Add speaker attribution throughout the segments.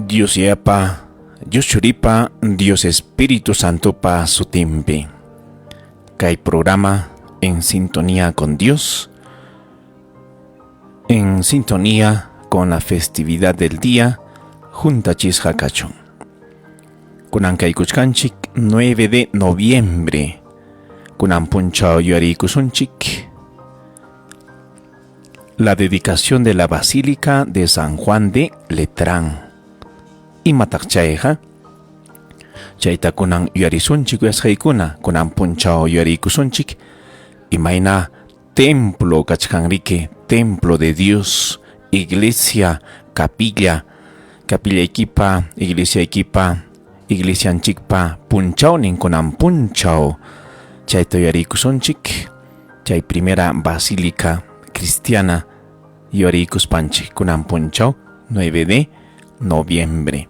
Speaker 1: Dios Yapa, Dios Churipa, Dios Espíritu Santo pa su timpe. Que hay programa en sintonía con Dios, en sintonía con la festividad del día, Junta Chisjacachón. Kunankay Kuchkanchik 9 de noviembre. Kunan Punchao Yuari Kusunchik. La dedicación de la Basílica de San Juan de Letrán. Y Matakchaeja. Chaita kunan Yuarisunchik Yashaikuna. Kunan Punchao Yuari Kusunchik. Y maina templo Kachkanrike, templo de Dios, iglesia, capilla equipa, iglesia equipa, iglesia anchikpa, punchao ninkunan punchao. Chaita Yuari Kusunchik. Chay primera basílica cristiana Yuari Kuspanchik kunan punchao 9 de noviembre.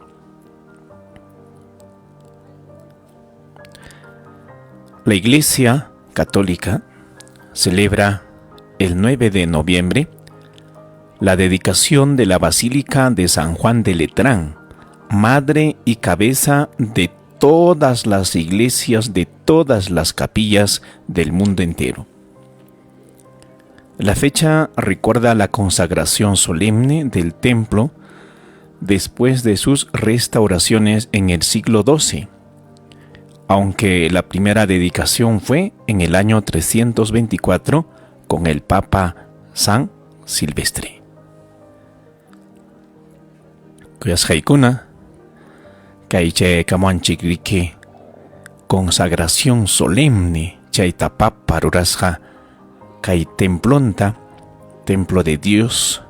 Speaker 1: La Iglesia Católica celebra el 9 de noviembre la dedicación de la Basílica de San Juan de Letrán, madre y cabeza de todas las iglesias, de todas las capillas del mundo entero. La fecha recuerda la consagración solemne del templo después de sus restauraciones en el siglo XII, aunque la primera dedicación fue en el año 324 con el Papa San Silvestre. Kuyas haikuna, kaiche kamanchik rike, consagración solemne, chaitapa parurasja, kai templonta, templo de Dios,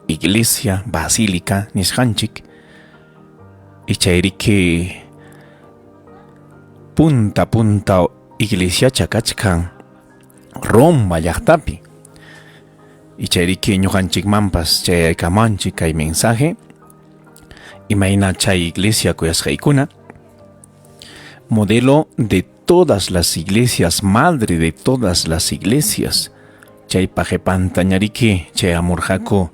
Speaker 1: iglesia, basílica, nishanchik, y chairike punta iglesia chakachkan Roma llaqtapi. Y chayriki ñuqanchik mampas chay kamanchik kay mensaje imayna chay iglesia kuyasqaykuna modelo de todas las iglesias, madre de todas las iglesias. Chay pajepantañariki chay amurjako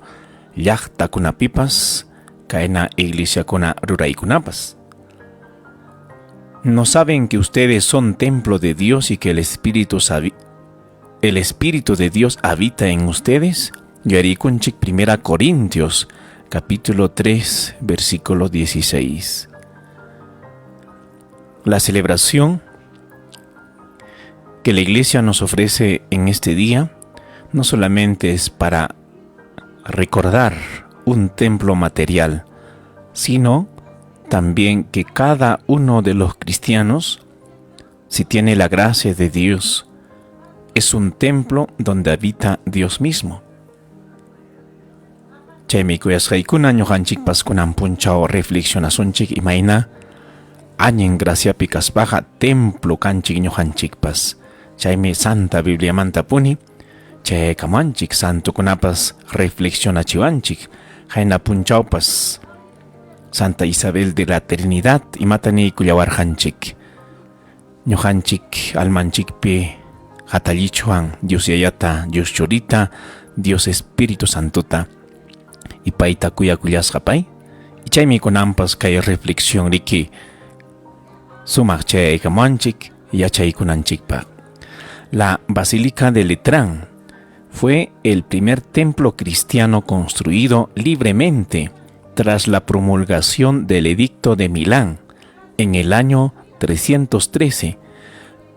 Speaker 1: llaqtakunapipas kayna iglesiakuna ruraykunapas. ¿No saben que ustedes son templo de Dios y que el Espíritu de Dios habita en ustedes? Yarikunchik 1 Corintios, capítulo 3, versículo 16. La celebración que la Iglesia nos ofrece en este día no solamente es para recordar un templo material, sino también que cada uno de los cristianos, si tiene la gracia de Dios, es un templo donde habita Dios mismo. Chaymi kuyasqaykuna ñuqanchikpas kunan punchao reflexionasunchik imayna añen graciapi kaspaqa templo kanchik ñuqanchikpas. Chaymi Santa Biblia manta puni chay kamanchik santukunapas reflexionachiwanchik hayna punchawpas Santa Isabel de la Trinidad imatani kullawarjanchik. Ñuqanchik almanchikpi qatallichuan Dios Yayata, Dios Churita, Dios Espíritu Santota. Y payta kuyakullasqapay. Y chaymi kunanpas kay reflexión riki sumaq chay kamanchik yachaykunanchikpaq. La Basílica de Letrán fue el primer templo cristiano construido libremente tras la promulgación del Edicto de Milán en el año 313,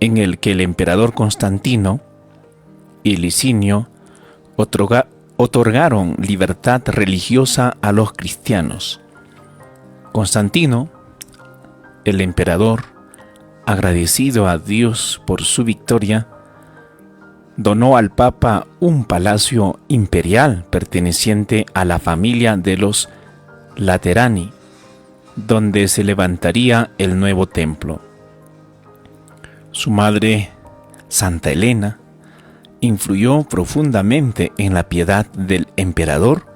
Speaker 1: en el que el emperador Constantino y Licinio otorgaron libertad religiosa a los cristianos. Constantino, el emperador, agradecido a Dios por su victoria, donó al Papa un palacio imperial perteneciente a la familia de los Laterani, donde se levantaría el nuevo templo. Su madre, Santa Elena, influyó profundamente en la piedad del emperador.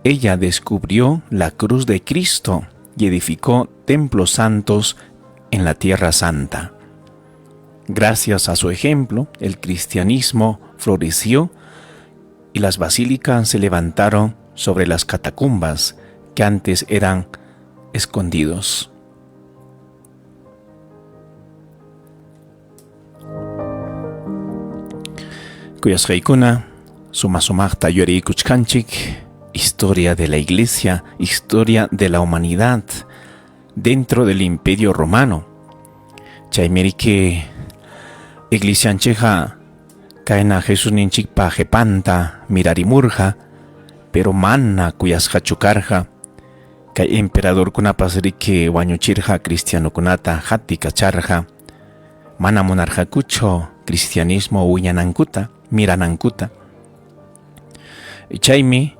Speaker 1: Ella descubrió la cruz de Cristo y edificó templos santos en la Tierra Santa. Gracias a su ejemplo, el cristianismo floreció y las basílicas se levantaron sobre las catacumbas que antes eran escondidos. Cuyas reikuna, sumaqta yurikuchkanchik, historia de la Iglesia, historia de la humanidad dentro del Imperio Romano. Chaymerike Iglesiancheja kaina Jesús ninchikpa jepanta mirarimurja, pero manna kuyasqa chukarja, kay emperador kunapas riki wañuchirja cristiano kunata hati kacharja, mana monarjakucho cristianismo wiñanankuta, miranankuta. Chaymi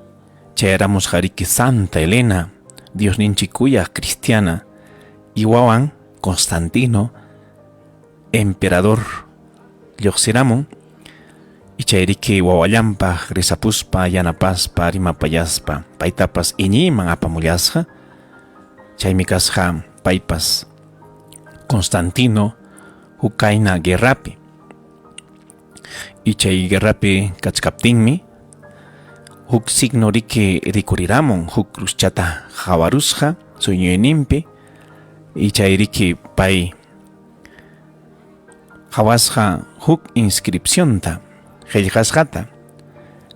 Speaker 1: chayaramos jariki Santa Elena, Dios ninchikuya cristiana, y wawan Constantino, emperador lluqsiramun, y chayriki wawallanpaq risapuspa yanapaspa rimapayaspa paytapas iñiman apamullasqa. Chaymi kasqa paypas Constantino hukayna guerrapi, y chay guerrapi kachkaptinmi huk signo riki rikuriramun huk cruzchata hawarusqa suyñuyninpi, y chay riki pay hawasqa huk inscripcionta qillqasqata,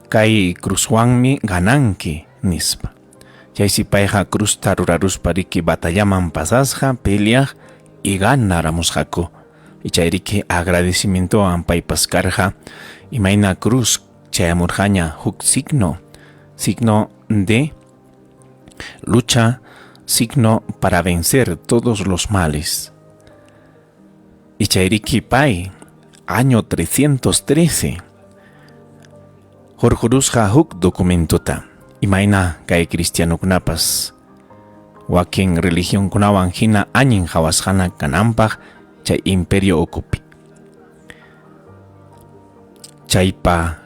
Speaker 1: kay cruzwanmi gananki nispa. Chaysi payqa cruzta ruraruspa riki batallaman pasasqa peleaq y ganaramusqaku, y chay riki agradecimientowan paypas karqa imayna cruz chayamurqaña huk signo de lucha, signo para vencer todos los males. Y chayriki pay año 313 jorjurusqa huk documentuta, imayna kay cristiano kunapas wakin religión kunawan hina añin hawasqana kananpaq chay imperio okupi. Chaypa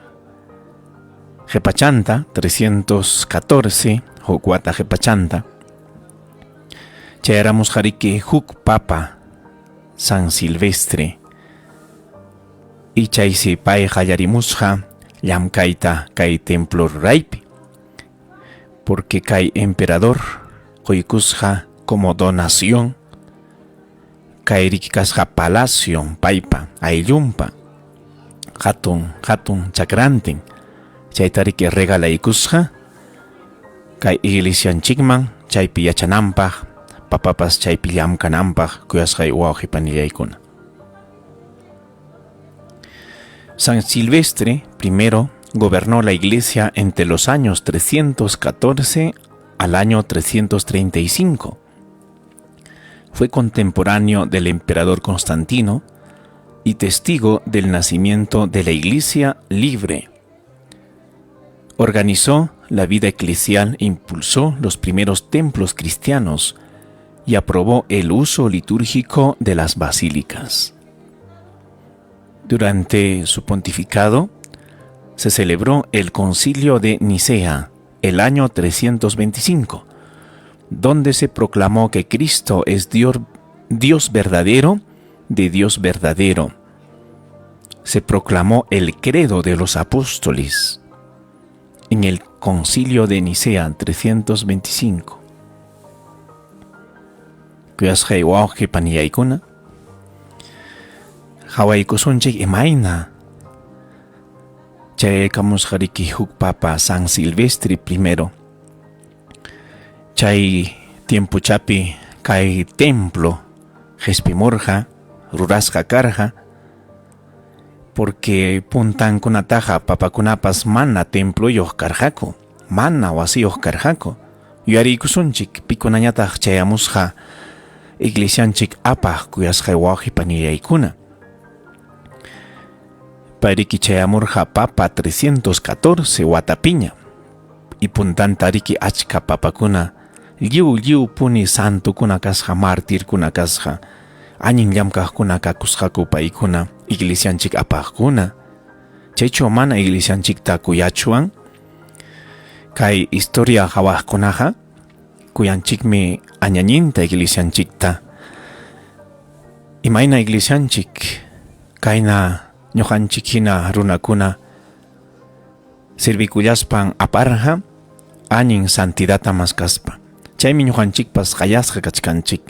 Speaker 1: jepachanta 314 huk wata jepachanta chayaramus jariki huk papa San Silvestre, y chaysi pay qallarimusqa llamkayta kay templo ruraypi, porque kay emperador quykusqa como donación kay riki kasqa palacio paypa ayllunpa hatun chakrantin, chayta riki regalaykusqa kay iglesianchikman chaypi yachananpaq, papapas chaypi llamkananpaq kuyasqay wawqipanillaykuna. San Silvestre I gobernó la iglesia entre los años 314 al año 335. Fue contemporáneo del emperador Constantino y testigo del nacimiento de la iglesia libre. Organizó la vida eclesial, impulsó los primeros templos cristianos y aprobó el uso litúrgico de las basílicas. Durante su pontificado se celebró el Concilio de Nicea el año 325, donde se proclamó que Cristo es Dios verdadero de Dios verdadero. Se proclamó el credo de los apóstoles en el Concilio de Nicea 325. Kuyasqay wawqipanillaykuna hawaykusunchik imayna chayaykamusqa riki huk papa San Silvestre I. Chay tiempuchapi kay templo qhispimurqa rurasqa karqa, porque puntankunataqa papakunapas mana templuyuq karqaku, mana wasiyuq karqaku. Yuyariykusunchik pikunañataq chayamusqa iglesianchik apaq kuyasqay wawqipanillaykuna. Pariki chayamurqa papa 314 watapiña, y puntanta riki achka papakuna lliw puni santukuna kasqa, martirkuna kasqa, añin llamkaqkuna kakusqaku paykuna iglesianchik apaqkuna. Chaychu mana iglesianchikta kuyachuan kay historia hawaqkunaqa kuyanchikmi añañinta iglesianchikta. Imayna iglesianchik kayna ñuqanchik hina runakuna sirvikullaspan aparqa añin santidata maskaspa. Chaymi ñuqanchikpas qayasqa kachkanchik.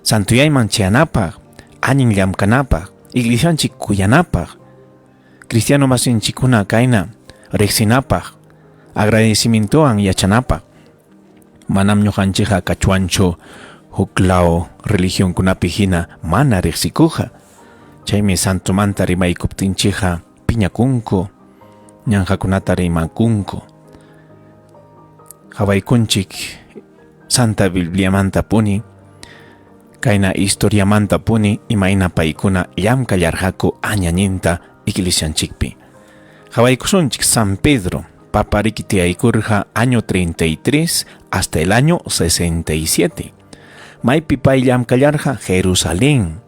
Speaker 1: Santuyayman chayanapaq, añin llamkanapaq, iglesianchik kuyanapaq, cristiano masinchikuna kayna riqsinapaq, agradecimientowan yachanapaq. Manam ñuqanchikqa kachuanchu huklao religionkunapi hina mana riqsikuqa. Chaymi santumanta rimaykuptinchikqa piñakunku, ñanqakunata rimakunku. Hawaykunchik Santa Bibliamanta puni, kayna historiamanta puni imayna paykuna llamkallarqaku añañinta iglesianchikpi. Hawaykusunchik San Pedro, Papa riqtiyaykurqa año 33 hasta el año 67. Maypi pay llamkallarqa Jerusalén.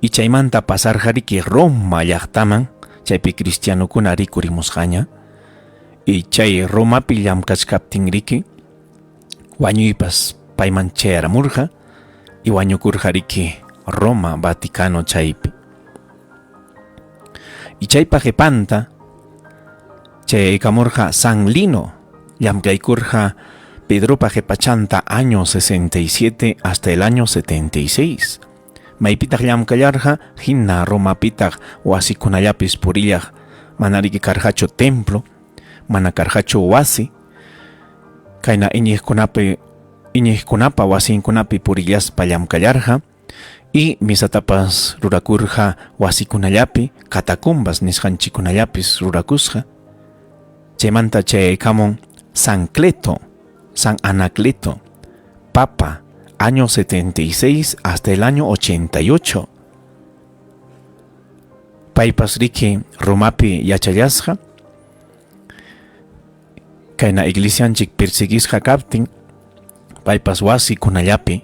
Speaker 1: Y chaymanta pasarqa riqui Roma llaqtaman, chaypi cristianukuna rikurimusqaña. Y chay Romapi llamkachkaptin riqui, wañuypas payman chayaramurqa, y wañukurqa riqui Roma, Vaticano chaypi. Y chaypa qhipanta, chaykamurqa San Lino, llamkaykurqa Pedropa qhipachanta año 67 hasta el año 76. Maypitaq llamkallarqa hina Romapitaq wasikunallapis purillaq, mana riqui karqachu templo, mana karqachu wasi, kayna iñiqkunapa wasinkunapi purillaspa llamkallarqa, y misatapas rurakurqa wasikunallapi, catacumbas nisqanchikunallapis rurakusqa. Chaymanta chaykamun San Cleto, San Anacleto, Papa, año 76 hasta el año 88. Paypas riqui Romapi yachallasqa, kayna iglesianchik perseguisqa kaptin, paypas wasikunallapi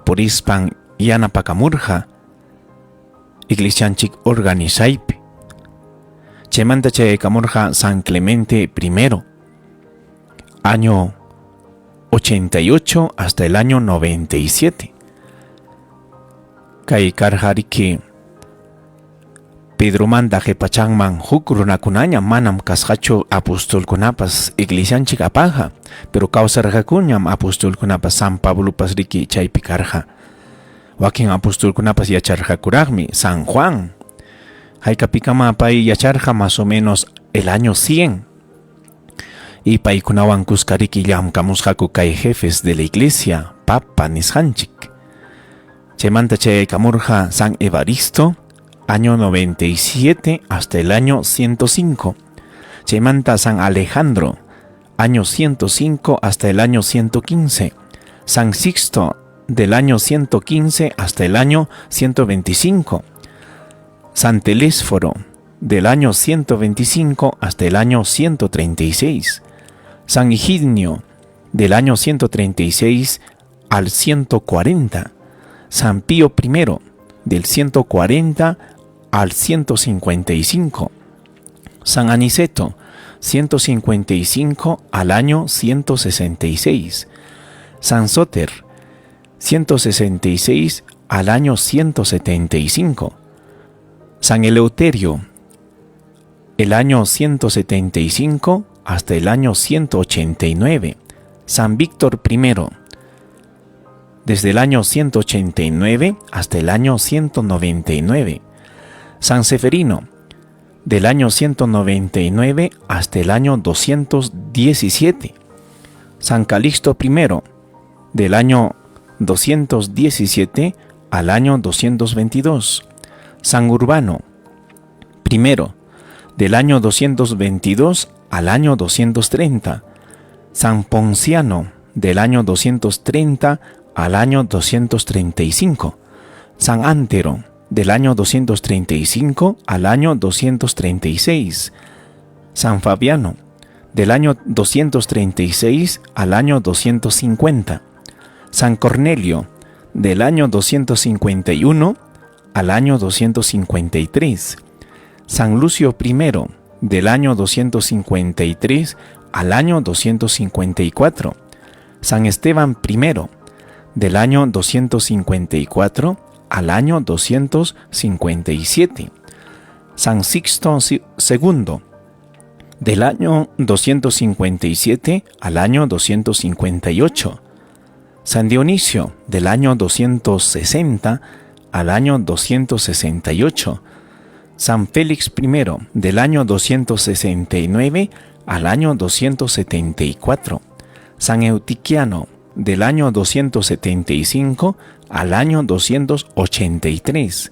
Speaker 1: purispan yanapakamurqa iglesianchik organizaypi. Chaymanta chaykamurqa San Clemente I, año 88 hasta el año 97. Kay karqa riqui Pedromanta qhipachanman huk runakunaña manam kasqachu apostolkunapas iglesianchik apaqa, pero kawsarqakuñam apostolkunapas San Pablopas riqui chaypi karqa. Wakin apostolkunapas yacharqakuraqmi San Juan. Haykapikama pay yacharqa más o menos el año 100. Y paykunawan kuskariki llamkamusqaku kay jefes de la iglesia, Papa nisqanchik. Chaymanta chaykamurqa San Evaristo, año 97 hasta el año 105. Chaymanta San Alejandro, año 105 hasta el año 115. San Sixto, del año 115 hasta el año 125. San Telésforo, del año 125 hasta el año 136. San Higinio, del año 136 al 140. San Pío I, del 140 al 155. San Aniceto, 155 al año 166. San Soter, 166 al año 175. San Eleuterio, el año 175 hasta el año 189. San Víctor I, desde el año 189 hasta el año 199. San Seferino, del año 199 hasta el año 217. San Calixto I, del año 217 al año 222. San Urbano I, del año 222 al año 230. San Ponciano, del año 230 al año 235. San Antero, del año 235 al año 236. San Fabiano, del año 236 al año 250. San Cornelio, del año 251 al año 253. San Lucio I, del año 253 al año 254. San Esteban I, del año 254 al año 257. San Sixto II, del año 257 al año 258. San Dionisio, del año 260 al año 268. San Félix I, del año 269 al año 274. San Eutiquiano, del año 275 al año 283.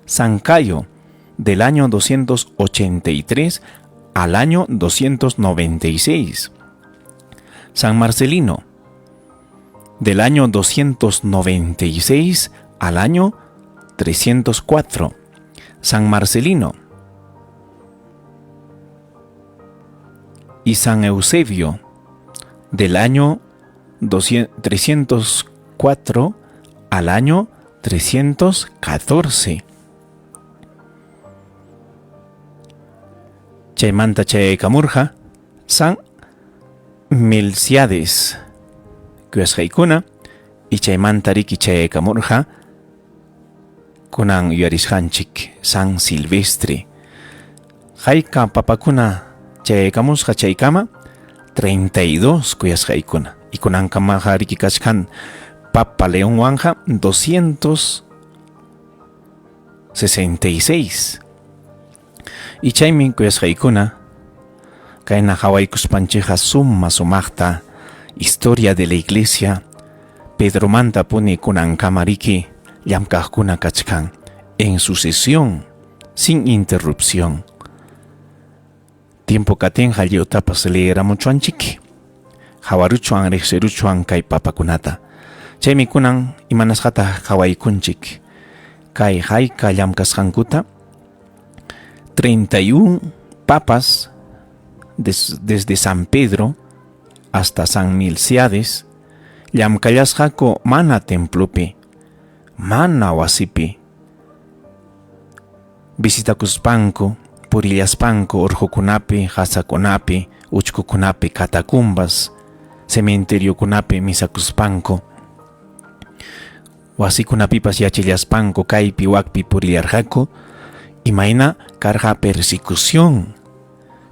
Speaker 1: San Cayo, del año 283 al año 296. San Marcelino, del año 296 al año 304. San Marcelino y San Eusebio, del año 304 al año 314. Chaymanta Chaykamurja, San Milciades, Kuashaykuna, y Chaymanta Riki Chaykamurja, Kunan Yuarishanchik, San Silvestre. Haika papakuna Chaykamusja Chaykama, 32 Kuyashaykuna. Y Kunan Kamaja Riki Kachkan, Papa León Wanja, 266. Y chaymin kuyasqaykuna kayna hawaykuspanchija summa sumaqta historia de la iglesia Pedro manta puni kunankama riki llamkaqkuna kachkan en sucesión sin interrupción. Tiempo katenja llutapas leeramuchuanchik hawaruchuan riqsiruchuan kay papakunata. Chaymi kunan imanasqata hawaykunchik kay hayka llamkasqankuta 31 papas desde San Pedro hasta San Milciades llamkallasqaku mana templopi, mana wasipi. Visitakuspanku, purillaspanku urqukunapi, hasakunapi, uchkukunapi catacumbas, cementeriokunapi misakuspanku. Wasikunapipas yachillaspanku kaypi wakpi purillarqaku. Imayna karqa persecución.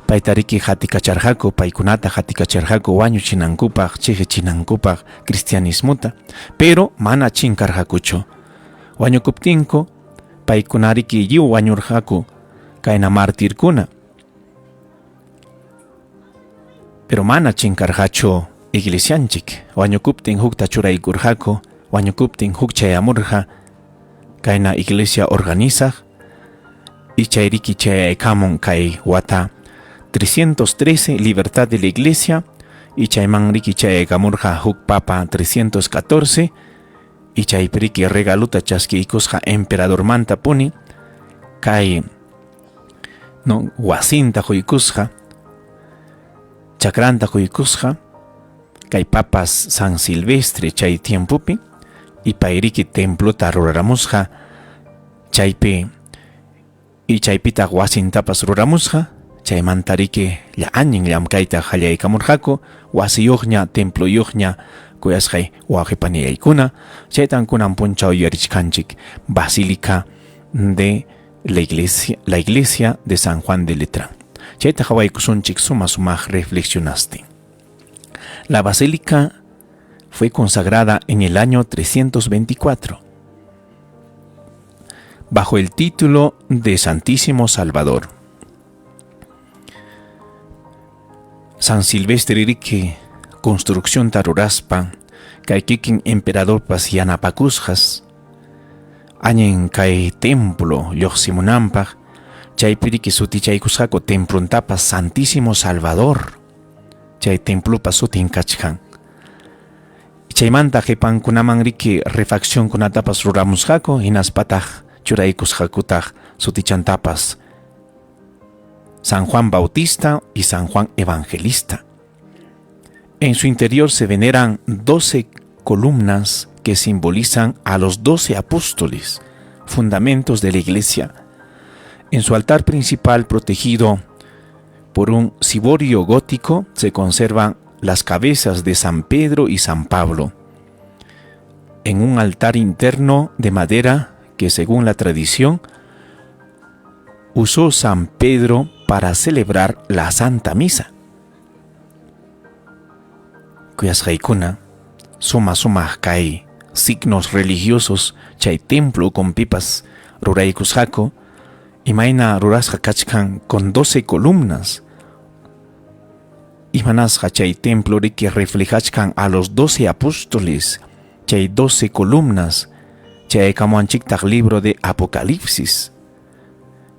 Speaker 1: Paytariki hatikacharqaku, paykunata hatikacharqaku wañuchinankupaq, chiqichinankupak cristianismuta, pero mana chinkarqakuchu. Wañukuptinku, paykunariki lliw wañurqaku kayna martirkuna. Pero mana chinkarqachu iglesianchik. Wañukuptin hukta churaykurqaku, wañukuptin huk chayamurqa kayna iglesia organizaq. Y chayriki chayaykamun kay wata 313 libertad de la iglesia y chayman riki chayaykamurqa huk papa 314 y chaypiriki regaluta chaskiykusqa emperador manta puni kay no wasinta quykusqa chakranta quykusqa kay papas San Silvestre chay tiempupi y payriki templota ruraramusqa chaypi y chaypita wasintapas ruramusqa chaymantariki llañin llamkayta qallaykamurqaku wasiyuqña templuyuqña kuyasqay waqipaniyaykuna chaytan kunan punchaw yuyarichkanchik Basílica de la iglesia de San Juan de Letrán. Chayta hawaykusunchik suma reflexionaste. La basílica fue consagrada en el año 324 bajo el título de Santísimo Salvador. San Silvestre riki construcción taruraspa kay kikin emperador pasianapakusjas añen kay templo lluqsimunanpaq chaypiriki sutichaykusqaku templontapas Santísimo Salvador chay templopas sutin kachkan. Chaymanta qhipankunaman riki refaccionkunatapas ruramusqaku hinaspataq churaykusqakutaq sutichantapas San Juan Bautista y San Juan Evangelista. En su interior se veneran 12 columnas que simbolizan a los 12 apóstoles, fundamentos de la iglesia. En su altar principal, protegido por un ciborio gótico, se conservan las cabezas de San Pedro y San Pablo. En un altar interno de madera que, según la tradición, usó San Pedro para celebrar la Santa Misa. Kuyasqaykuna, suma kay signos religiosos chay templo con pipas ruraykusqaku, imayna rurasqa kachkan con 12 columnas. Imanasqa chay templo riki reflejachkan a los 12 apóstoles, chay 12 columnas, chay kamuanchiktaq libro de Apocalipsis.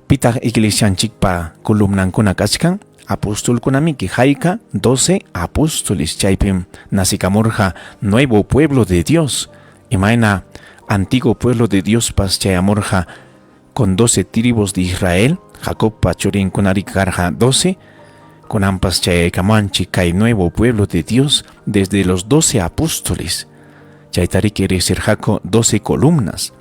Speaker 1: Pitaq iglesianchikpa columnankuna kachkan, apostolkunamiki hayka 12 apóstoles, chaypim nasikamurqa nuevo pueblo de Dios. Imayna antiguo pueblo de Dios pas chayamurqa con 12 tribus de Israel, Jacobpa churinkunari karqa 12, kunampas chaykamanchik kay nuevo pueblo de Dios desde los 12 apóstoles. Chaytariki risirqaku 12 columnas.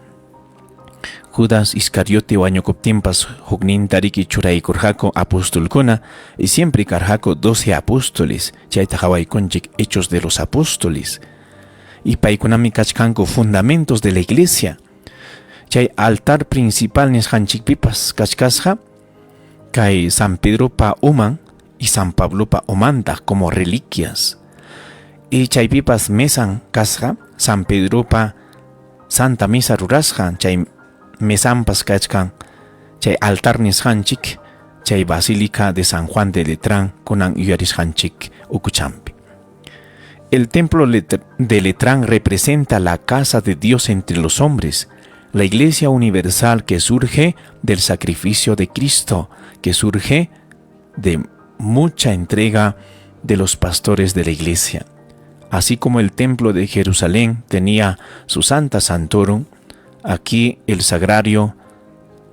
Speaker 1: Judas Iscariote wañukuptinpas huknintariki churaykurqaku apostolkuna y siempre karqaku 12 apóstoles, chayta hawaykunchik Hechos de los Apóstoles. Y paykunami kachkanku fundamentos de la iglesia. Chay altar principal nisqanchikpipas kachkasqa kay San Pedro pa uman y San Pablo pa umanta como reliquias. Y chaypipas mesan kasqa San Pedro pa Santa Misa rurasqa, chay mesampas kachkan chay altar nisqanchik chay Basílica de San Juan de Letrán kunan yuyarisqanchik ukuchampi. El templo de Letrán representa la casa de Dios entre los hombres, la iglesia universal que surge del sacrificio de Cristo, que surge de mucha entrega de los pastores de la iglesia. Así como el templo de Jerusalén tenía su Santa Santorum, aquí el sagrario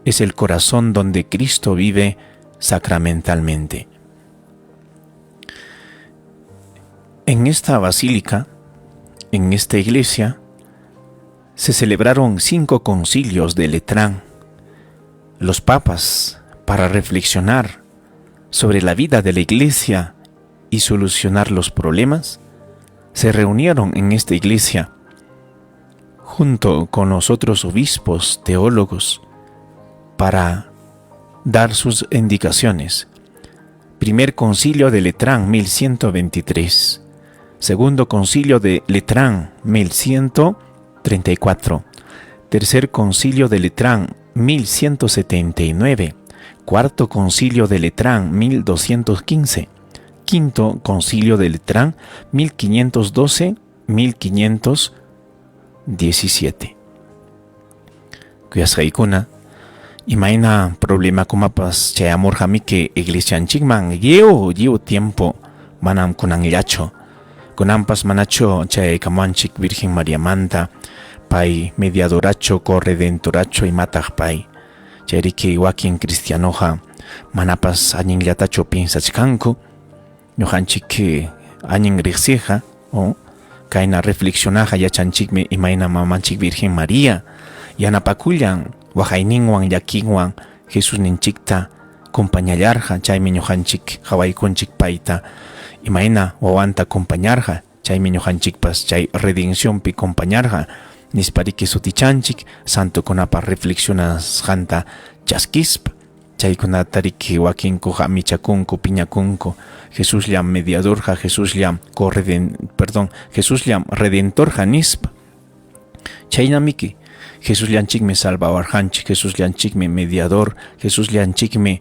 Speaker 1: es el corazón donde Cristo vive sacramentalmente. En esta basílica, en esta iglesia, se celebraron 5 concilios de Letrán. Los papas, para reflexionar sobre la vida de la iglesia y solucionar los problemas, se reunieron en esta iglesia junto con los otros obispos, teólogos, para dar sus indicaciones. Primer concilio de Letrán, 1123. Segundo concilio de Letrán, 1134. Tercer concilio de Letrán, 1179. Cuarto concilio de Letrán, 1215. Quinto concilio de Letrán, 1512-1517. Kuyasqaykuna, imayna problema kumapas chayamurqami que iglesianchikman llevo tiempo manam kunanllachu. Kunanpas manachu chaykamanchik Virgen Mariamanta pay mediadoracho corredentoracho imataq pay. Chayriki wakin cristianoja manapas añinllatachu pinsachkanku. Ñuqanchik añin riqsija o kayna reflexionaja yachanchikmi imayna mamanchik Virgen María yanapakullan waqayninwan llakinwan Jesús ninchikta acompañallarja, chaymi ñuqanchik hawaykunchik payta imayna wawanta acompañarja, chaymi ñuqanchikpas chay redencionpi acompañarja nispariki sutichanchik santukunapa reflexionasqanta chaskispa. Chaykunatariki wakinkuqa michakunku piñakunku Jesús llam mediadorja, Jesús llam redentorja nispa. Chaynamiki Jesús llanchikmi salvawarjanchik, Jesús llanchikmi mediador, Jesús llanchikmi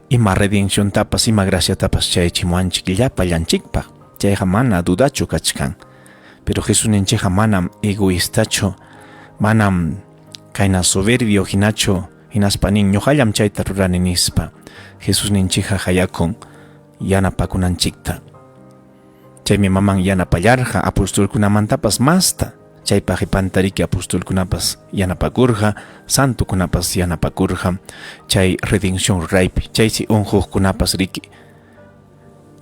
Speaker 1: ima redención tapas, ima gracia tapas chaychimuanchik llapa llanchikpa. Chayqa mana dudachu kachkan. Pero Jesús ninchikqa manam egoístachu, manam kayna soberbio hinachu. Hinaspanin ñuqallam chayta rurani nispa. Jesús ninchikqa hayakun yanapakunanchikta. Chaymi maman yanapallarqa apostolkunamantapas masta. Chaypa qipantariki apostolkunapas yanapakurqa, santukunapas yanapakurqa. Chay redención ruraypi, chaysi unquqkunapas riki.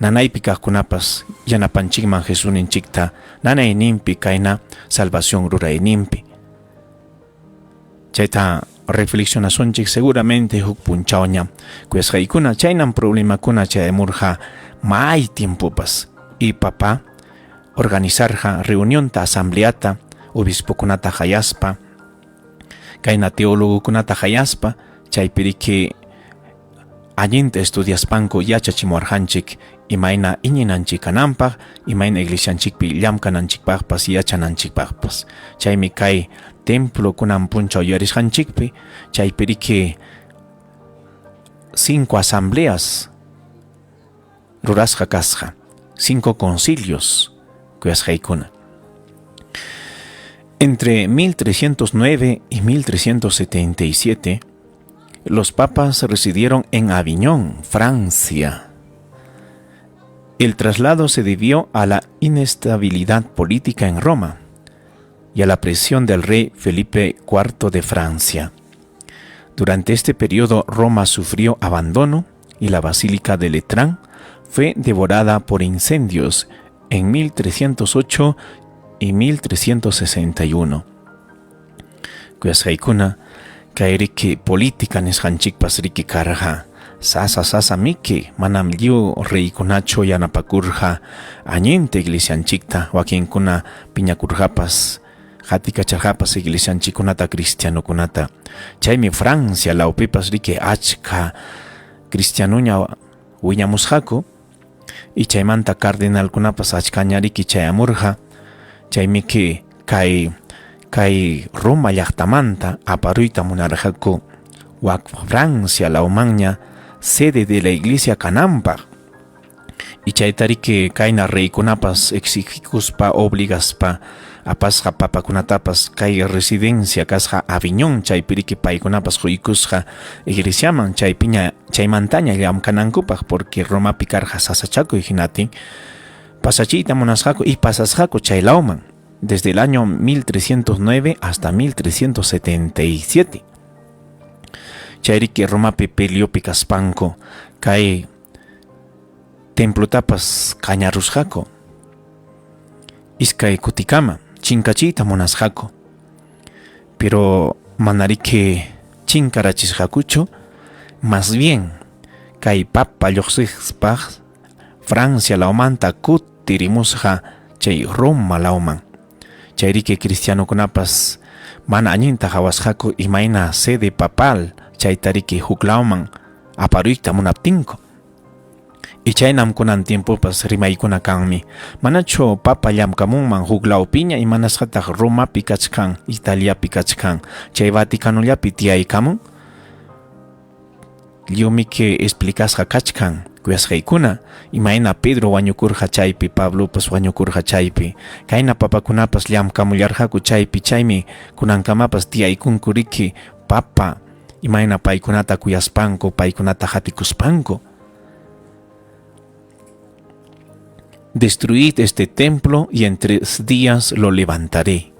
Speaker 1: Nanaypi kaqkunapas yanapanchikman Jesús ninchikta nanayninpi kayna salvación rurayninpi. Chayta reflexionasonchik seguramente huk punchawña kuyasqaykuna chaynan problemakuna chayamurqa may tiempopas y papa organizarqa reunionta asambleata obispokunata hayaspa kayna teólogokunata hayaspa chaypiriki allinta estudiaspanku yachachimuarjanchik imayna iñinanchik kananpaq, imayna iglesianchikpi llamkananchikpaqpas yachananchikpaqpas. Chaymi kay templo kunan punchaw yuyarisqanchikpi, chaypiriki 5 asambleas rurasqa kasqa, 5 concilios kuyasqaykuna. Entre 1309 y 1377, los papas residieron en Aviñón, Francia. El traslado se debió a la inestabilidad política en Roma y a la presión del rey Felipe IV de Francia. Durante este periodo Roma sufrió abandono y la Basílica de Letrán fue devorada por incendios en 1308 y 1361. Kuyasqaykuna, kayriki política nisqanchikpas riki karqa, sasa miki manam lliw reykunachu yanapakurqa añinta iglesianchikta, wakinkuna piñakurqapas hatikacharqapas iglesianchikkunata cristianokunata. Chaymi Francia lawpipas riki achka cristianuña wiñamusqaku, y chaymanta cardenalkunapas achkaña riki chayamurqa. Chaymiki kay Roma llaqtamanta aparuyta munarqaku wak Francia lawmanña sede de la iglesia kananpaq. Y chaytariki kayna reykunapas exigikuspa obligaspa apasqa papakunatapas kay residencia kasqa Aviñón, chaypiriki paykunapas quykusqa iglesiaman, chaymantaña llamkanankupaq, porque Romapi karqa sasachakuy hinatin pasachiyta munasqaku y pasasqaku chaylawman desde el año 1309 hasta 1377. Chayriki Romapi peliopi kaspanku kay templotapas kañarusqaku, iskay kutikama chinkachiyta munasqaku, pero manariki chinkarachisqakuchu, más bien kay papa lluqsiqpaq Francia lawmanta kutirimusqa chay Roma lawman. Chayriki cristianokunapas mana añinta hawasqaku imayna sede papal chaytariki huk lawman aparuyta munaptinku. Y chaynam kunan tiempopas rimaykuna kanmi, manachu papa llamkamunman huk lawpiña y manasqataq Romapi kachkan, Italiapi kachkan, chay Vaticanollapi tiyaykamun. Llumiki explicasqa kachkan kuyasqaykuna, imayna Pedro wañukurqa chaypi, Pablopas wañukurqa chaypi, kayna papakunapas llamkamullarqaku chaypi, chaymi kunankamapas tiyaykunku riki papa imayna paykunata kuyaspanku, paykunata hatikuspanku. Destruid este templo y en 3 días lo levantaré.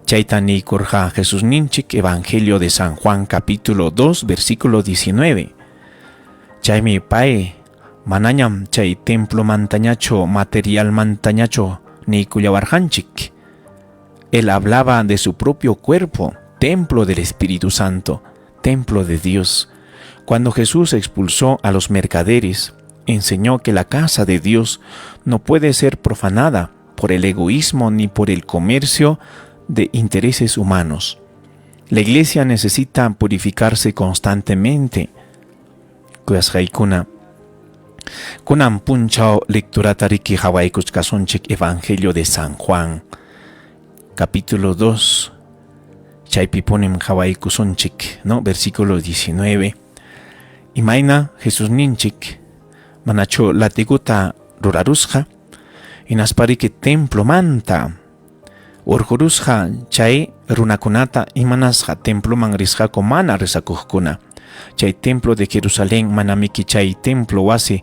Speaker 1: Chayta nikurqa Jesús ninchik Evangelio de San Juan capítulo 2 versículo 19. Chaymi pay manañam chay templo mantañacho material mantañacho nikullawarjanchik. Él hablaba de su propio cuerpo, templo del Espíritu Santo, templo de Dios. Cuando Jesús expulsó a los mercaderes, enseñó que la casa de Dios no puede ser profanada por el egoísmo ni por el comercio de intereses humanos. La iglesia necesita purificarse constantemente. Kuyasqaykuna, kunan punchaw lecturata riki hawaykuchkasunchik Evangelio de San Juan capítulo 2 chaypi ponen hawaykusunchik, ¿no? Versículo 19. Imayna Jesús ninchik manachu latiguta rurarusqa inaspariki templo manta urqurusqa chay runakunata imanasqa temploman risqaku mana risakuqkuna. Chay templo de Jerusalén manamiki chay templo wasi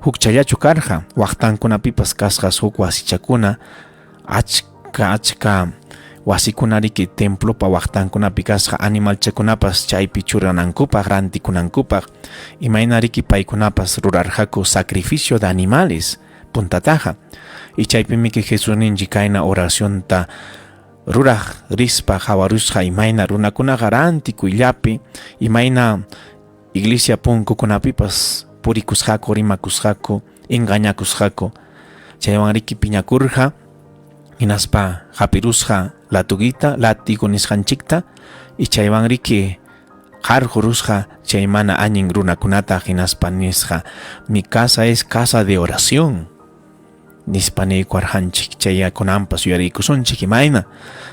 Speaker 1: hukchallachu karqa, waqtankunapipas kasqas huk wasichakuna achka wasikunariki templopa waqtankunapi kasqa animalchakunapas chaypi churanankupaq rantikunankupaq, imaynariki paykunapas rurarqaku sacrificio de animales puntataqa. Y chaypimiki Jesús ninchi kayna oracionta ruraq rispa hawarusqa imayna runakunaqa rantikuyllapi, imayna iglesia punkukunapipas purikusqaku, rimakusqaku, engañakusqaku. Chaywanriki piñakurqa hinaspa hapirusqa latiguita, latigo nisqanchikta, y chaywanriki Harjurusja chaymana añin runakunata hinaspanisja. Mi casa es casa de oración. Nispani kwarhanchik chayakunampas yuyarikusunchik imayna.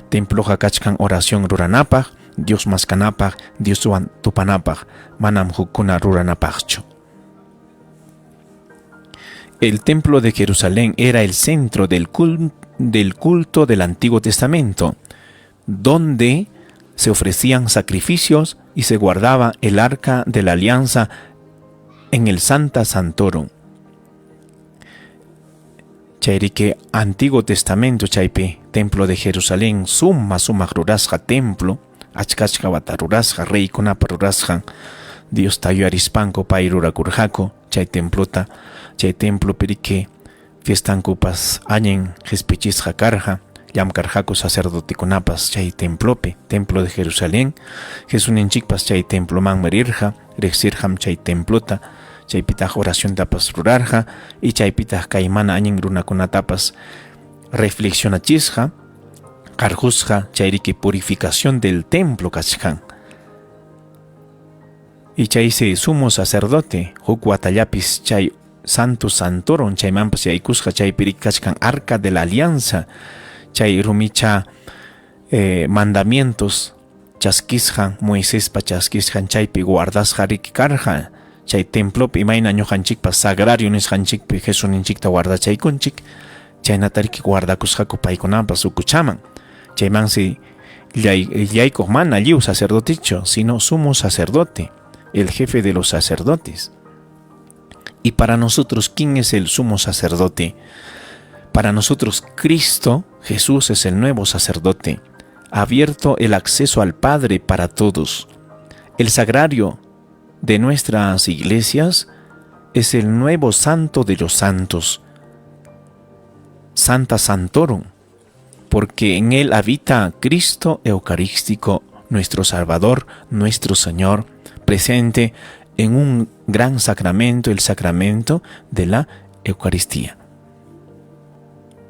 Speaker 1: Temploja kachkan oración ruranapaj, Dios maskanapaj, Dios tupanapaj, manam hukuna ruranapajchu. El templo de Jerusalén era el centro del culto del Antiguo Testamento, donde se ofrecían sacrificios y se guardaba el arca de la alianza en el Santa Santorum. Chayrike Antiguo Testamento chaype, templo de Jerusalén, suma rurasja templo, achkachka wata rurasja, reykunapa rurasja, Dios tayuarispanko pay rurakurjako, chay templo perike, fiestankupas añen jespichisja karja, llamkarjako sacerdotikunapas chay templope, templo de Jerusalén, Jesuninchikpas chay templo man merirja, rexirjam chay templota, chaypitaj oración tapas rurarja, y chaypitaj kaymana añen runakunatapas reflexionachisja, karjusja chayriki purificación del templo kachkan. Y chay se sumo sacerdote, hukuatallapis chay santo santoron, chaymampas yaykusja chaypirik kachkan arca de la alianza, chay rumicha mandamientos chaskisjan, Moisés pa chaskisjan chaypi guardasja riki karja, chay templopi imayna ñuqanchikpas sagrario nisqanchikpi Jesuninchikta guardachaykunchik, chaynatariki guardakusqaku paykunapas ukuchaman. Chaymansi llaykuq mana lliw sacerdoticho, sino sumo sacerdote, el jefe de los sacerdotes. Y para nosotros, ¿quién es el sumo sacerdote? Para nosotros, Cristo Jesús es el nuevo sacerdote, ha abierto el acceso al Padre para todos. El sagrario de nuestras iglesias es el nuevo santo de los santos, Santa Santorum, porque en él habita Cristo Eucarístico, nuestro Salvador, nuestro Señor, presente en un gran sacramento, el sacramento de la Eucaristía.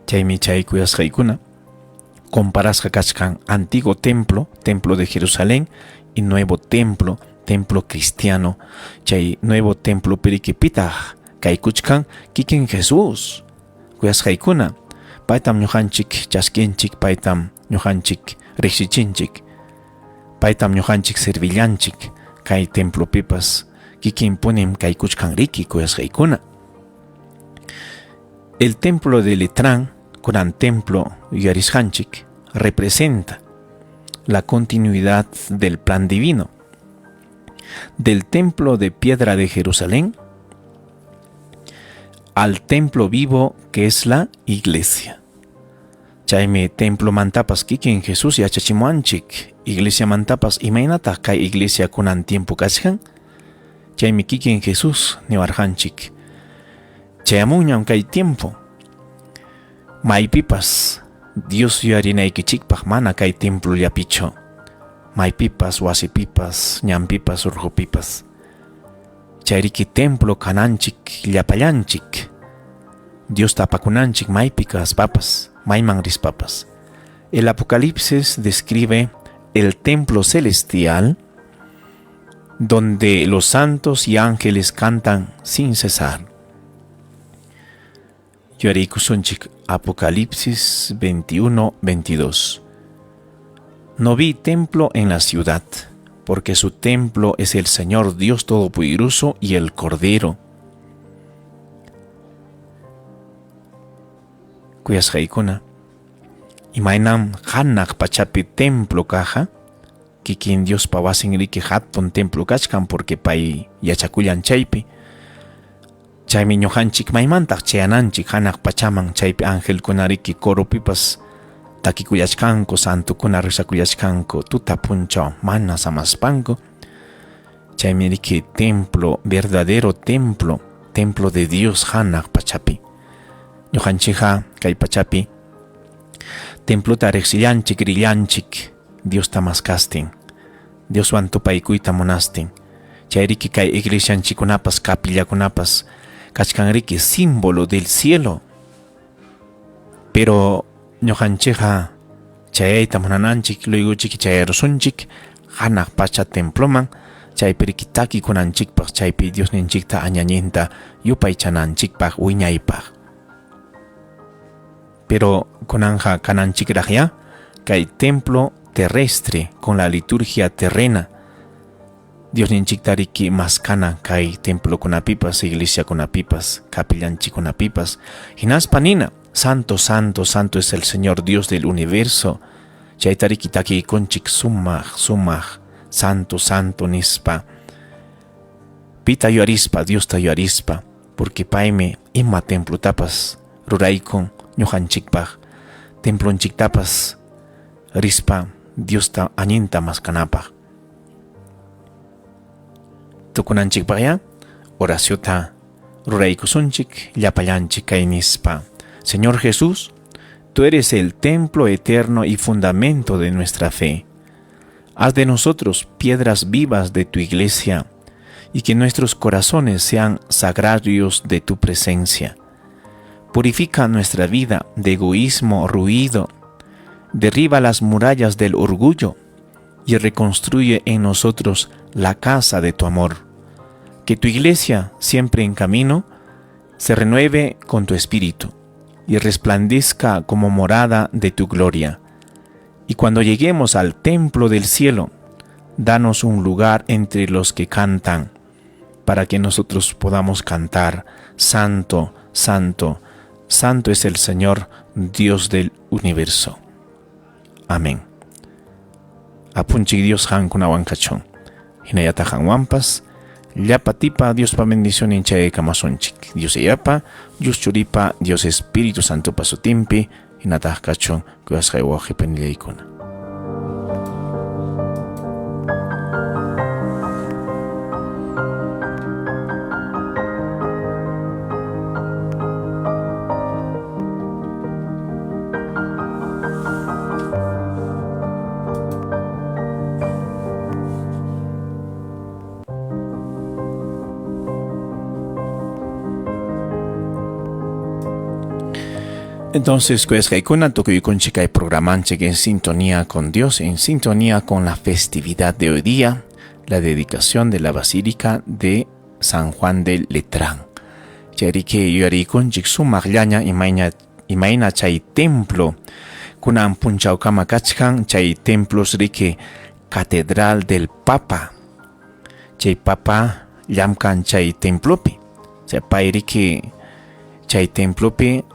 Speaker 1: Chaymi chay kuyasqaykuna, comparasqa kachkan antiguo templo, templo de Jerusalén, y nuevo templo, templo cristiano. Chay nuevo templo pirikipita kaykuchkan kikin Jesús. Kuyasqaykuna, paytam ñuqanchik chaskinchik, paytam ñuqanchik riqsichinchik, paytam ñuqanchik servillanchik, kay templo pipas kikin punim kaykuchkan riki kuyasqaykuna. El templo de Letrán, Corán templo Yarishanchik, representa la continuidad del plan divino. Del templo de piedra de Jerusalén al templo vivo que es la iglesia. Chayme templo mantapas kikin Jesús yachachimuanchik, iglesia mantapas imaynata kay iglesia kunan tiempo kachkan, chayme kikin Jesús niwarhanchik. Chayamuñan kay tiempo. Maypipas Dios yuyarinaykichikpaq mana kay templo llapicho. Maypipas, wasipipas, ñampipas, urqupipas. Chayriki templo kananchik, llapallanchik. Dios tapakunanchik maypikas papas, mayman rispapas. El Apocalipsis describe el templo celestial donde los santos y ángeles cantan sin cesar. Yurikusunchik Apocalipsis 21-22. No vi templo en la ciudad, porque su templo es el Señor Dios Todopoderoso y el Cordero. Kuyasqaykuna, imaynam hanak pachapi templo kaja, kikin Dios pawasin riki hatun templo kachkan porque pay yachakullan chaypi. Chaymi ñuqanchik maymantaq chayananchik hanak pachaman chaypi angelkuna riki koropipas takikuyachkanku, santukuna risakuyachkanku, tuta punchaw mana samaspanku. Chaymi riki templo, verdadero templo, templo de Dios hanak pachapi. Ñuqanchikqa kay pachapi templota riqsillanchik, rillanchik, Dios tamaskastin, Dioswan tupaykuyta munastin. Chay riki kay iglesianchikunapas, kapillakunapas kachkanriki símbolo del cielo. Pero ñuqanchikqa chayayta munananchik, luyguchik chayarusunchik hanak pacha temploman, chaypi rikitaki kunanchikpaq, chaypi Dios ninchikta añañinta yupaychananchikpaq wiñaypaq. Pero kunanja kananchikraqya kay templo terrestre con la liturgia terrena Dios ninchikta riki maskana kay templo kunapipas, iglesia kunapipas, capillanchik kunapipas. Hinaspa nina, santo, santo, santo es el Señor Dios del universo. Chayta rikitaki kunchik sumaq, santo, santo nispa. Pita yuarispa, Dios ta yuarispa, porque paime ima templo tapas, ruraikon, ñujanchikpaq, templonchiktapas, rispa, Dios ta añinta maskanapaq. Tukunanchikpaqya, oraciota, ruraykusunchik, llapallanchik kay nispa. Señor Jesús, tú eres el templo eterno y fundamento de nuestra fe. Haz de nosotros piedras vivas de tu iglesia y que nuestros corazones sean sagrarios de tu presencia. Purifica nuestra vida de egoísmo, ruido, derriba las murallas del orgullo y reconstruye en nosotros la casa de tu amor. Que tu iglesia, siempre en camino, se renueve con tu espíritu y resplandezca como morada de tu gloria. Y cuando lleguemos al templo del cielo, danos un lugar entre los que cantan, para que nosotros podamos cantar, Santo, Santo, Santo es el Señor, Dios del universo. Amén. Apunchik Dios han kunawankachon. Hinayata han wampas. Llapa tipa Dios pa bendición en chay kamasonchik. Dios yapa, Dios churipa, Dios Espíritu Santo paso timpi. Hinatah kachon kuyas haywaje penileikuna. Entonces, pues, Kaikuna Tokuyukunchika y programanche en sintonía con Dios, en sintonía con la festividad de hoy día, la dedicación de la Basílica de San Juan de Letrán. Charike Yurikunchik Sumagliaña y Maina Chay Templo, Kunan Punchaukama Kachkan, Chay Templos Rike Catedral del Papa. Chay Papa Yamkan Chay Templopi. Chay Rike Chay Templopi.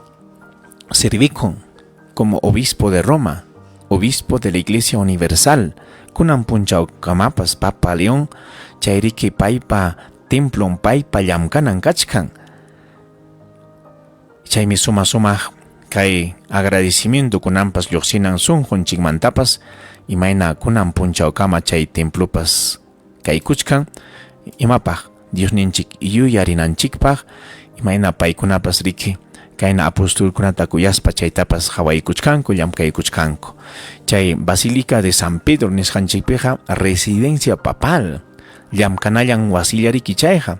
Speaker 1: Serví como obispo de Roma, obispo de la Iglesia Universal, kunan punchau kamapas Papa León, chayriki paipa templon paipa llamkanan kachkan. Chaymi suma kay agradecimiento kunampas lluqsinan sunjun chikmantapas, imayna kunan punchau kama chay templopas kay kuchkan, imapaj Dios ninchik yuyarinanchikpaj, imayna paykunapas riki. Kaina apostol kunata kuyaspa chaytapas Hawaii kuchkanko, llamkay kuchkanko. Chay Basílica de San Pedro nisqanchikpiqa residencia papal. Llamkanayan wasillariki chayqa.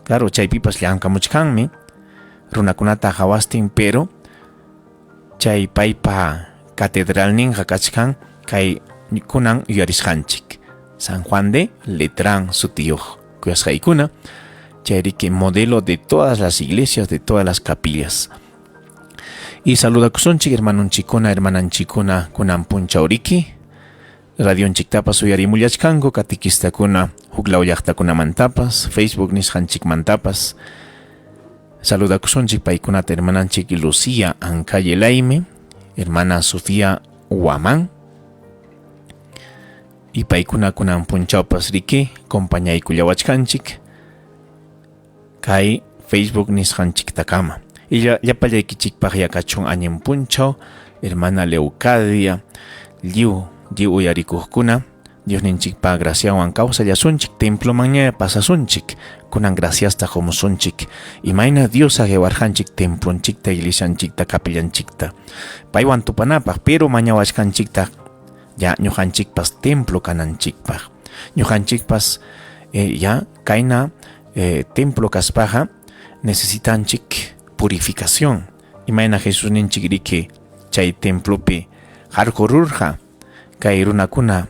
Speaker 1: Claro, chaypipas llamkamuchkanmi. Runakunata hawastin, pero chay paypa catedral ninqa kachkan kay kunan yuyarisqanchik. San Juan de Letrán sutiyuq kuyasqaykuna. Chayriki, modelo de todas las iglesias, de todas las capillas. Y saluda kusunchik, hermanunchikuna, hermananchikuna, kunan punchauriki. Radionchiktapas uyarimuyachkanko, katikistakuna, huklawllaqtakuna mantapas, Facebook nisqanchik mantapas. Saluda kusunchik, paykunata hermananchik Lucía Ancalle Laime, hermana Sofía Huamán. Y paykuna kunan punchaupas riki, compañaykullawachkanchik. Kay Facebook nisqanchik takama. Ella llapallaykichikpaq yakachun añen punchaw, hermana Leucadia, liu uyarikuqkuna, Dios ninchikpa graciawan kawsallasunchik, templo mañana pasasunchik, kunan graciasta homusunchik, imayna Dios agewarjanchik templonchikta, iglesianchikta, capillanchikta. Paywan tupanapaq, pero mañawachkanchikta, ya ñujanchikpas templo kananchikpaq. Ñujanchikpas ya kayna templo kaspaja necesitanchik purificación. Imayna Jesús ninchik riki chay templopi harkururja kay runakuna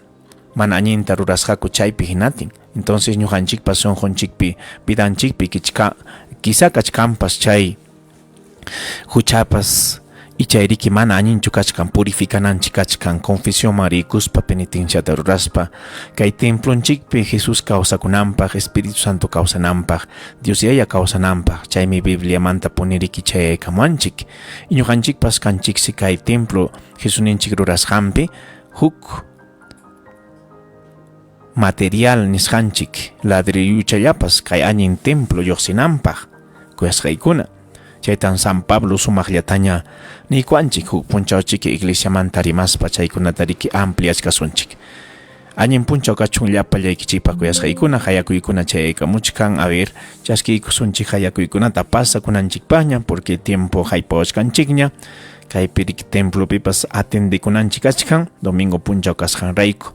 Speaker 1: mana añinta rurasqaku chaypi hinatin Entonces ñuqanchikpas sunqunchikpi vidanchikpi quizá kachkanpas chay huchapas y chayriki mana añinchu kachkan purificananchik kachkan confesión marikuspa penitenciata ruraspa kay templonchikpi Jesús kawsakunanpaq Espíritu Santo kawsananpaq Dios yaya kawsananpaq chaymi Biblia manta puniriki chayaykamuanchik y ñuqanchikpas kanchiksi kay templo Jesusninchik rurasqanpi huk material nisqanchik ladrilluchallapas kay añin templo lluqsinanpaq kuyasqaykuna chaytan San Pablo sumaqllataña niykuanchik huk punchawchik iglesia manta rimaspa chaykunata riki ampliachkasunchik añin punchaw kachun llapa llaykichikpaq kuyasqaykuna hayakuykuna chayaykamuchkan a ver chaskiykusunchik hayakuykunata pasakunanchikpaña porque tiempo haypawachkanchikña kaypi riki templopipas atendikunanchik kachkan domingo punchaw kasqanrayku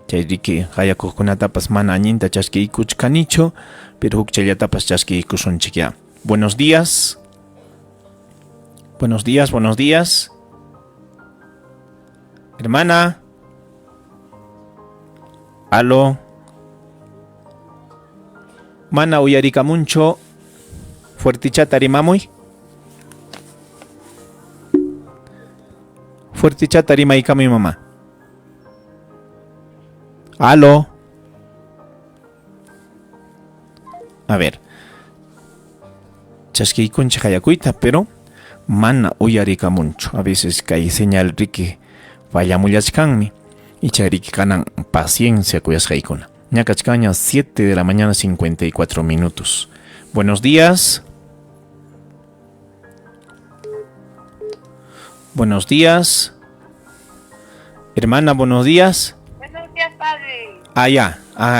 Speaker 1: chay riki hayakuqkunatapas mana añinta chaskiykuchkanichu pero huk chayllatapas chaskiykusunchik ya. Buenos días. Buenos días, buenos días. Hermana. Aló. Mana uyarikamuncho. Fuertichata rimamuy. Fuertichata rimaykamuy mamá. Aló. A ver. Chaskiykunchik hayakuyta, pero mana uyarikamunchu. A veces kay señal riki fallamuyachkanmi y chay riki kanan paciencia kuyasqaykuna. Ñakachkaña 7 de la mañana 54 minutos. Buenos días. Buenos días. Hermana, buenos días.
Speaker 2: Buenos días, padre.
Speaker 1: Ah, ya.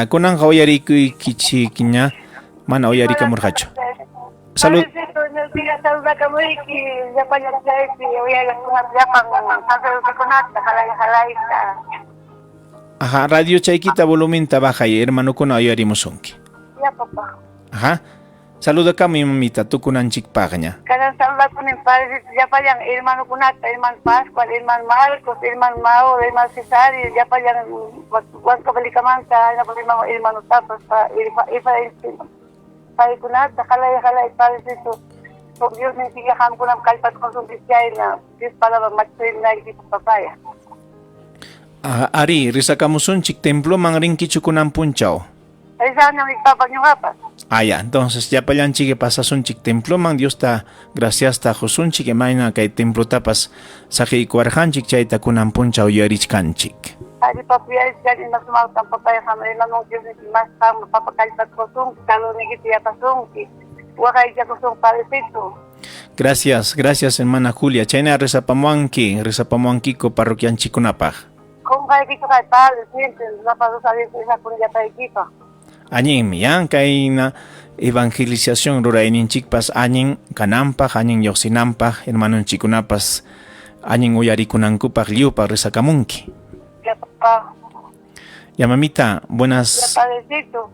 Speaker 1: Kunan uyarikuykichinña mana uyarikamurqachu. Salud.
Speaker 2: Buenos días, saluda Kamuriki, ya para voy a ya
Speaker 1: Ajá, radio chaykita volumen baja y hermano kuna uyarimusunki.
Speaker 2: Ya, papá.
Speaker 1: Ajá. Saluda acá mi mamita, tú kunanchik pagña.
Speaker 2: Cada saluda con el padre, ya para hermano Kunata, hermano Pascual, hermano Marcos, hermano Mao, hermano Cesario, ya para Juan Cabelicamanta, hermano Tapas, para Kunata, jala y padre eso. Dios me sigue con una calpa con su cristiana, Dios para matrina y papaya.
Speaker 1: Ari, risakamusunchik templo mangrinkichu kunan punchao.
Speaker 2: Esa no mi papá ni papá.
Speaker 1: Ah, ya, entonces ya payanchi que pasa sunchik templo man Dios ta gracias ta josunchik que maina que templo tapas saque cuarjanchik chaita kunan punchao yarichkanchik.
Speaker 2: Ari papi ya ni más mal tampoco ya jamás no Dios ni más tam papá calpa con su calo ni que ya pasó que Huacay ya con su padrecito.
Speaker 1: Gracias hermana Julia. Chaina rezapamuanquiko parroquianchikunapaj.
Speaker 2: ¿Cómo va a equipo de padres? Siempre no para saber esa comunidad de equipo.
Speaker 1: Añin miyan kaina evangelización rurayninchikpas añin kanampaj añin yoxinampaj hermanonchikunapas añin uyarikunankupaj liupa resakamunki.
Speaker 2: Ya papá.
Speaker 1: Ya mamita, buenas.
Speaker 2: Ya padrecito.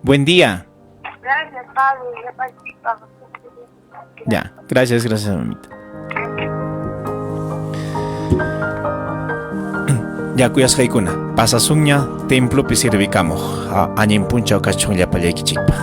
Speaker 1: Buen día.
Speaker 2: Gracias padre, ya padrecito.
Speaker 1: Ya, gracias mamita. Ya kuyasqaykuna pasasuña templo pisirvikamo añin punchaw kachun llapallaykichikpa.